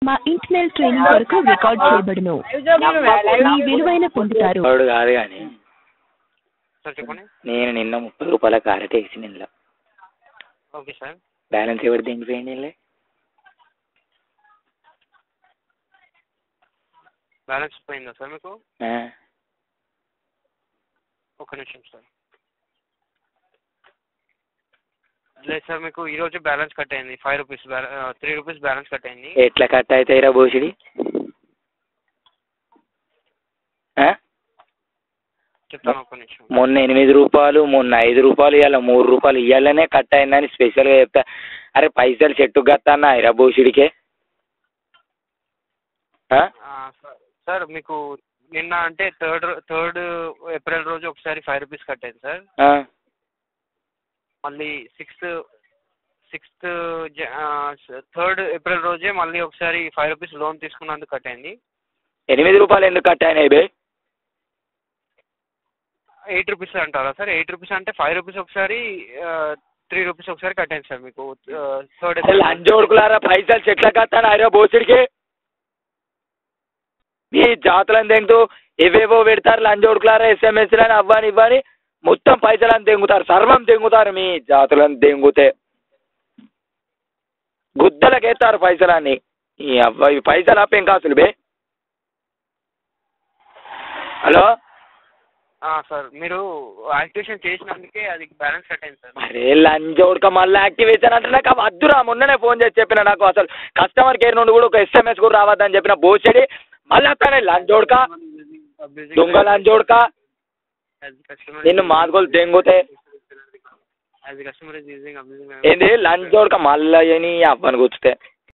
మా internal training కొరకు record చేయబడును. మీ విలువైన పొందుతారు. కాదు కానీ నేను నిన్న 30 రూపాయల కారెట్ వేసి నిన్న. Okay sir. బ్యాలెన్స్ ఎవరు దింగిపోయింది? బ్యాలెన్స్ పోయిందా సార్ మీకు? ఒక నిమిషం సార్. లేదు సార్, మీకు ఈరోజు బ్యాలెన్స్ కట్ అయింది. 5 రూపీస్ 3 రూపీస్ బ్యాలెన్స్ కట్ అయింది. ఎట్లా కట్ అవుతాయిరా బోసిడి? చెప్తాను ఒక నిమిషం. మొన్న 8 రూపాయలు, మొన్న 5 రూపాయలు, ఇవాళ 3 రూపాయలు, ఇవాళనే కట్ అయిందని స్పెషల్గా చెప్తా. అరే పైసలు చెట్టు కట్టన్నా ఇరా బోసిడికే. సార్ మీకు నిన్న అంటే థర్డ్ ఏప్రిల్ రోజు ఒకసారి 5 రూపీస్ కట్ అయింది సార్. మళ్ళీ 6th థర్డ్ ఏప్రిల్ రోజే మళ్ళీ ఒకసారి 5 రూపీస్ లోన్ తీసుకున్నందుకు కట్ అయింది. 8 రూపాయలు ఎందుకు కట్ అయినాయి బే? 8 రూపీస్ అంటారా సార్? 8 రూపీస్ అంటే 5 రూపీస్ ఒకసారి, 3 రూపీస్ ఒకసారి కట్ అయింది సార్ మీకు థర్డ్ ఏప్రిల్. లంచోడుకులారా పైసలు చెట్ల కట్టాను అయిరా బోసిడికి. మీ జాతులను తెంగుతూ ఏవేవో పెడతారు లంచోడుకులారా, SMS లని అవ్వని ఇవ్వని మొత్తం పైసలను తెంగుతారు, సర్వం తెంగుతారు. మీ జాతులను తెంగుతే గుద్దలకేస్తారు పైసలన్నీ. ఈ అబ్బాయి పైసలు ఆపేం కాసులు బే. హలో సార్, మీరు యాక్టివేషన్ చేసినందుకే అది బ్యాలెన్స్ కట్ అయింది సార్. అరే లంచోడుక మళ్ళీ యాక్టివేషన్ అంటే నాకు వద్దురా. మొన్ననే ఫోన్ చేసి చెప్పిన, నాకు అసలు కస్టమర్ కేర్ నుండి కూడా ఒక SMS కూడా రావద్దని చెప్పిన. బోసెడి మళ్ళీ వస్తానే లంచోడుక, దొంగ లంచోడుక, నిన్ను మాదుకోలు తెంగుతే ఏంది లంచోడుక మళ్ళీ అని అవ్వని కూర్చుతే.